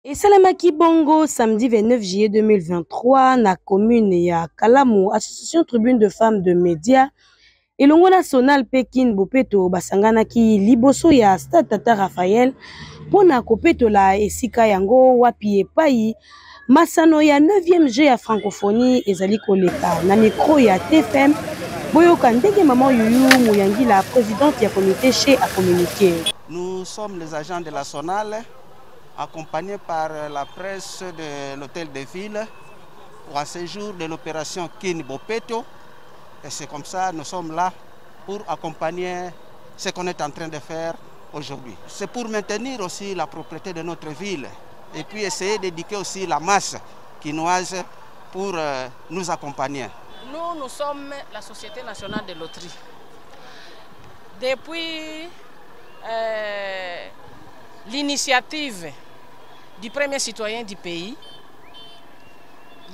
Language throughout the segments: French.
Et Salamaki Bongo, samedi 29 juillet 2023, na commune ya Kalamu, association tribune de femmes de médias, et l'ongo national Pekin Bopeto basangana ki liboso ya Stade Tata Raphaël, pona kopeto la esika yango wapi epai, masano ya 9e G ya francophonie ezali koleka, na micro ya TFM, boyoka ndenge maman Yuyu Muyangi, la présidente ya comité chez a communiqué. Nous sommes les agents de la SONAL, accompagnés par la presse de l'hôtel de ville pour un séjour de l'opération Kin Bopeto. Et c'est comme ça que nous sommes là pour accompagner ce qu'on est en train de faire aujourd'hui. C'est pour maintenir aussi la propriété de notre ville et puis essayer d'éduquer aussi la masse quinoise pour nous accompagner. Nous sommes la Société nationale de loterie. Depuis l'initiative du premier citoyen du pays,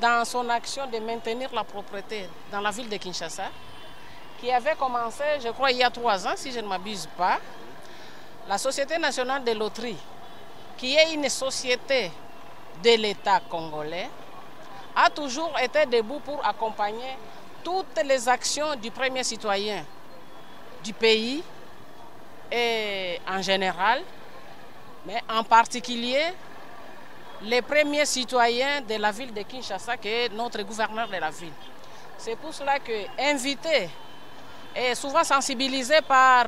dans son action de maintenir la propriété dans la ville de Kinshasa, qui avait commencé, je crois, il y a 3 ans, si je ne m'abuse pas, la Société nationale de loterie, qui est une société de l'État congolais, a toujours été debout pour accompagner toutes les actions du premier citoyen du pays et en général, mais en particulier les premiers citoyens de la ville de Kinshasa, qui est notre gouverneur de la ville. C'est pour cela que, invité et souvent sensibilisé par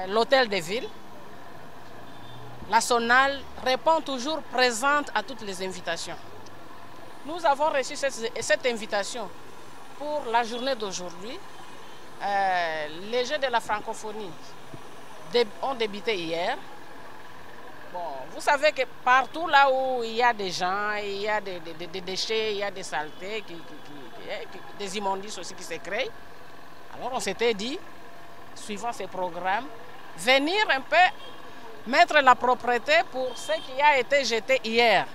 l'hôtel de ville, la SONAL répond toujours présente à toutes les invitations. Nous avons reçu cette invitation pour la journée d'aujourd'hui. Les Jeux de la francophonie ont débuté hier. Bon, vous savez que partout là où il y a des gens, il y a des déchets, il y a des saletés, des immondices aussi qui se créent. Alors on s'était dit, suivant ces programmes, venir un peu mettre la propreté pour ce qui a été jeté hier.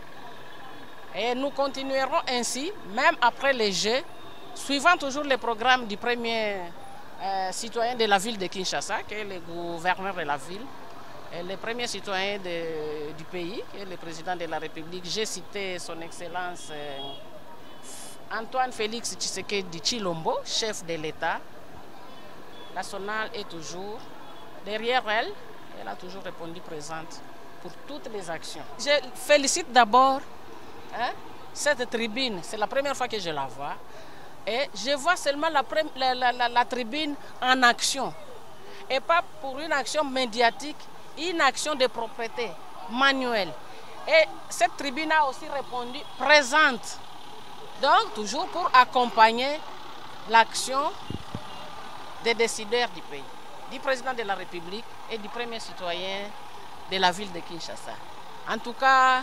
Et nous continuerons ainsi, même après les Jeux, suivant toujours les programmes du premier citoyen de la ville de Kinshasa, qui est le gouverneur de la ville, et le premier citoyen du pays, qui est le président de la République. J'ai cité son Excellence Antoine Félix Tshisekedi Tshilombo, chef de l'État. La SONAL est toujours derrière elle. Elle a toujours répondu présente pour toutes les actions. Je félicite d'abord cette tribune. C'est la première fois que je la vois. Et je vois seulement la tribune en action. Et pas pour une action médiatique, une action de propriété manuelle. Et cette tribune a aussi répondu présente. Donc, toujours pour accompagner l'action des décideurs du pays, du président de la République et du premier citoyen de la ville de Kinshasa. En tout cas,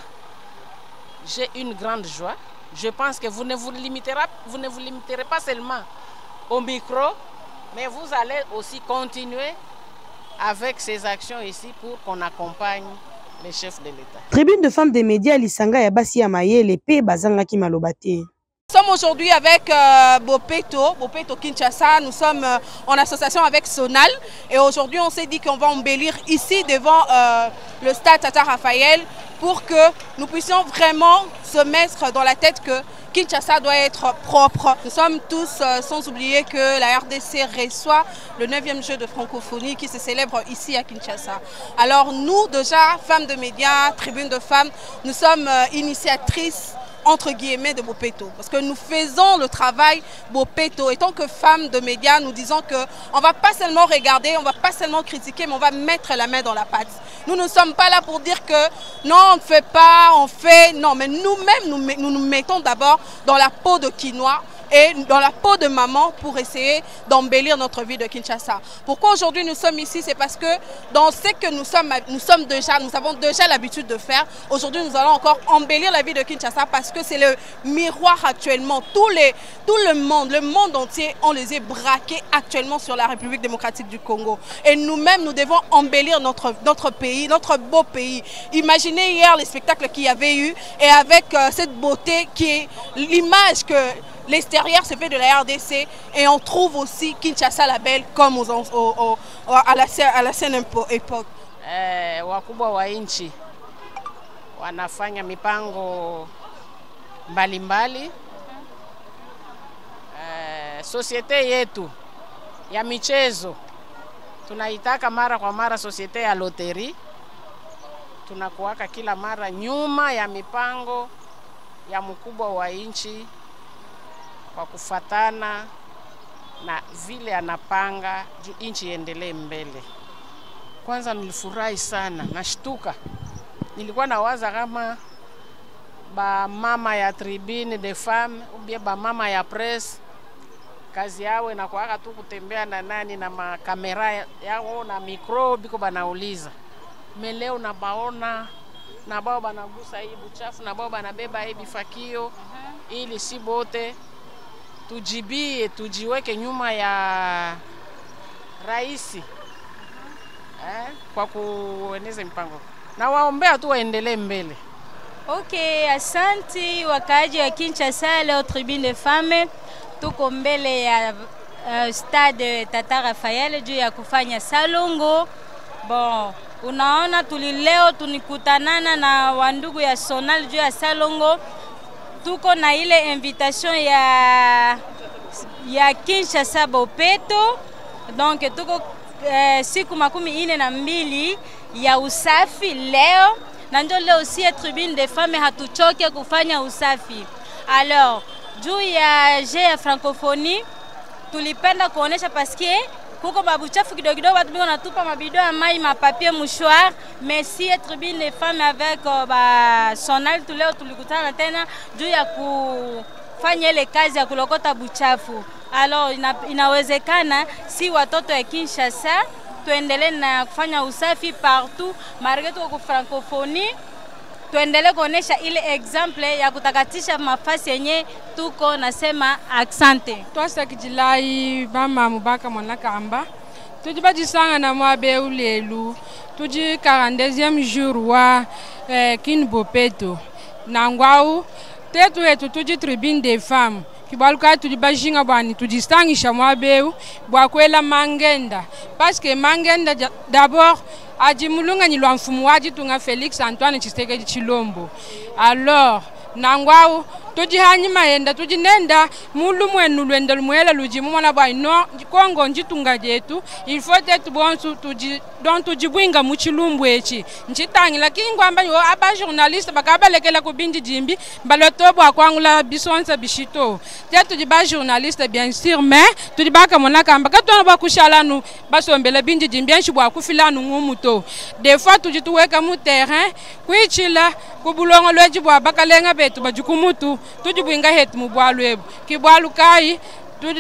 j'ai une grande joie. Je pense que vous ne vous limiterez pas seulement au micro, mais vous allez aussi continuer avec ces actions ici pour qu'on accompagne les chefs de l'État. Tribune de femmes des médias, Lisanga Yabasi Amaye, l'épée Bazangaki Malobate. Nous sommes aujourd'hui avec Bopeto Kinshasa. Nous sommes en association avec SONAL. Et aujourd'hui, on s'est dit qu'on va embellir ici devant le stade Tata Raphaël pour que nous puissions vraiment se mettre dans la tête que Kinshasa doit être propre. Nous sommes tous, sans oublier que la RDC reçoit le 9e jeu de francophonie qui se célèbre ici à Kinshasa. Alors nous, déjà, femmes de médias, tribune de femmes, nous sommes initiatrices entre guillemets de Bopeto, parce que nous faisons le travail Bopeto. Et tant que femmes de médias, nous disons qu'on ne va pas seulement regarder, on ne va pas seulement critiquer, mais on va mettre la main dans la pâte. Nous ne sommes pas là pour dire que non, on ne fait pas, on fait... Non, mais nous-mêmes, nous mettons d'abord dans la peau de quinoa et dans la peau de maman pour essayer d'embellir notre vie de Kinshasa. Pourquoi aujourd'hui nous sommes ici? C'est parce que dans ce que nous avons déjà l'habitude de faire, aujourd'hui nous allons encore embellir la vie de Kinshasa parce que c'est le miroir actuellement. Tout le monde entier, on les est braqués actuellement sur la République démocratique du Congo. Et nous-mêmes, nous devons embellir notre pays, notre beau pays. Imaginez hier les spectacles qu'il y avait eu et avec cette beauté qui est l'image que l'extérieur se fait de la RDC et on trouve aussi Kinshasa la belle comme à la scène époque. Wakubwa wa nchi wanafanya mipango mbalimbali. Societe yetu ya michezo tunaitaka mara kwa mara societe ya loteri. Tunakuwaka kila mara nyuma ya mipango ya mkubwa wa nchi kwa kufatana na vile anapanga juu nchi iendelee mbele. Kwanza nilifurahi sana, nashtuka. Nilikuwa nawaza kama ba mama ya tribune de femmes ou ba mama ya presse kazi yao inakuwa tu kutembea na nani na makamera yao na mikro biko banauliza. Leo nabaona na bao banagusa hii buchafu na bao banabeba hii bifakio ili si bote tujibie tujiweke nyuma ya raisi kwa kueneza mpango na waombea tu waendelee mbele. Okay, asante wakaaji wa Kinshasa. Leo tribune de femmes tuko mbele ya stade Tata Raphael juu ya kufanya salongo. Bon, unaona leo tunikutanana na wandugu ya Sonal juu ya salongo. Tuko na ile invitation ya Kinshasa Bopeto. Donc tuko siku 42 ya usafi leo. Na ndio leo si tribune de femmes hatuchoke kufanya usafi. Alors, juu ya je ya francophonie tulipenda kuonesha paske kuko babuchafu kidogo watu biko natupa mabido ya mai mapapier mouchoir. Merci tribune de femmes avec ba Sonal leo tulikutana tena juu ya kufanya ile kazi ya kulokota buchafu. Alors inawezekana si watoto ya Kinshasa tuendelee na kufanya usafi partout malgré tuko ku francophonie. Tuendelee kuonesha ile exemple ya kutakatisha mafasi yenye tuko nasema accente. Twasa kijilai bama mubaka mwanakamba. Tujibajisanga na mwabe ulelu. Tuji 42e jour wa Kin Bopeto. Nangwau tetu yetu tuji tribune des femmes. Kibaluka tujibajinga bwani tujistangisha mwabeu bwakwela mangenda parce que mangenda d'abord aji mulunga nyilwa mfumu waji tunga Felix Antoine Tshisekedi Tshilombo. Alors nangwau tujihanyi maenda tujinenda mulu mwenu lwenda lumwela lujimu mwana bwa no Kongo njitunga jetu il faut être bon donc tujibwinga mu Tshilumbu echi nchitangila kingwamba yo aba journaliste bakabalekela ku bindi jimbi balotobo akwangula bisonsa bishito tetu jiba journaliste bien sûr mais tujibaka monaka amba katona bakushalanu basombele bindi jimbi enshi bwa kufilanu ngumuto des fois tujituweka mu terrain kwichila kubulongo lweji bwa bakalenga betu bajukumutu tujibwinga hetu mu bwalwebu kibwalu kai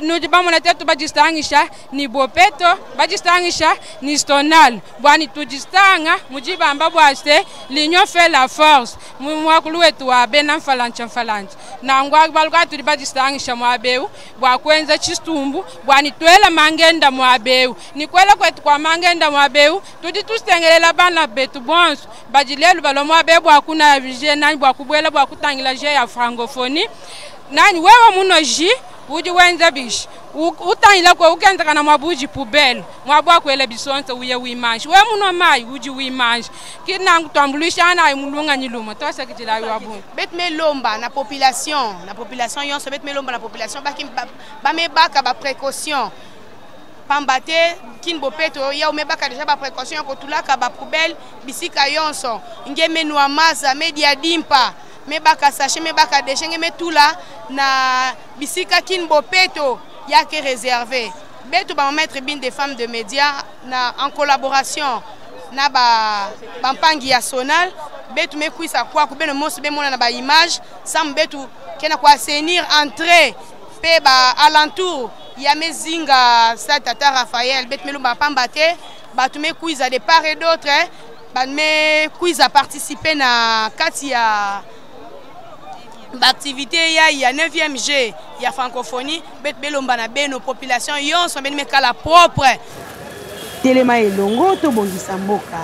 nujibamona tetu bajistangisha ni Bopeto bajistangisha ni Sonal bwani tujistanga mujibamba bwase l'union fait la force mwakulu wetu wa bena mfalancha na ngwa baluka tulibajistangisha mwabeu bwa kwenza chistumbu bwani twela mangenda mwabeu ni kwela kwetu kwa mangenda mwabeu tustengelela bana betu bonso bajilelu balo mwabeu bwa kuna vije nani bwa kubwela bwa kutangila je ya francophonie nani wewe munoji uji wenza bish utangila kwa ukenza kana mwabuji poubelle mwabwa kwele bisonto uye wimanji we muno mai uji wimanji kinangu twambulisha na mulunga nyiluma tosa kitila wabu betme lomba na population yonso betme lomba na population ba mebaka ba précaution pambate Kin Bopeto ya umebaka deja ba précaution ko tulaka ba poubelle bisika yonso ngeme nwa maza media dimpa mebaka sachet mebaka déchet metula na bisika Kin Bopeto yake réservé beto ba mettre bin des femmes de médias na en collaboration na ba mpangi ya Sonal betu mekuisa kwa kubeno mosi be mona na ba image sam betu kena kwa assainir entrée pe ba alentour ya mezinga sa Tata Raphael betu melumba pambate batu mekuisa de part et d'autre ba mekuisa participer na kati ya l'activité ya 9e G ya francophonie bet belomba na beno population yonso beni mekala propre Telema elongo to bongisa mboka.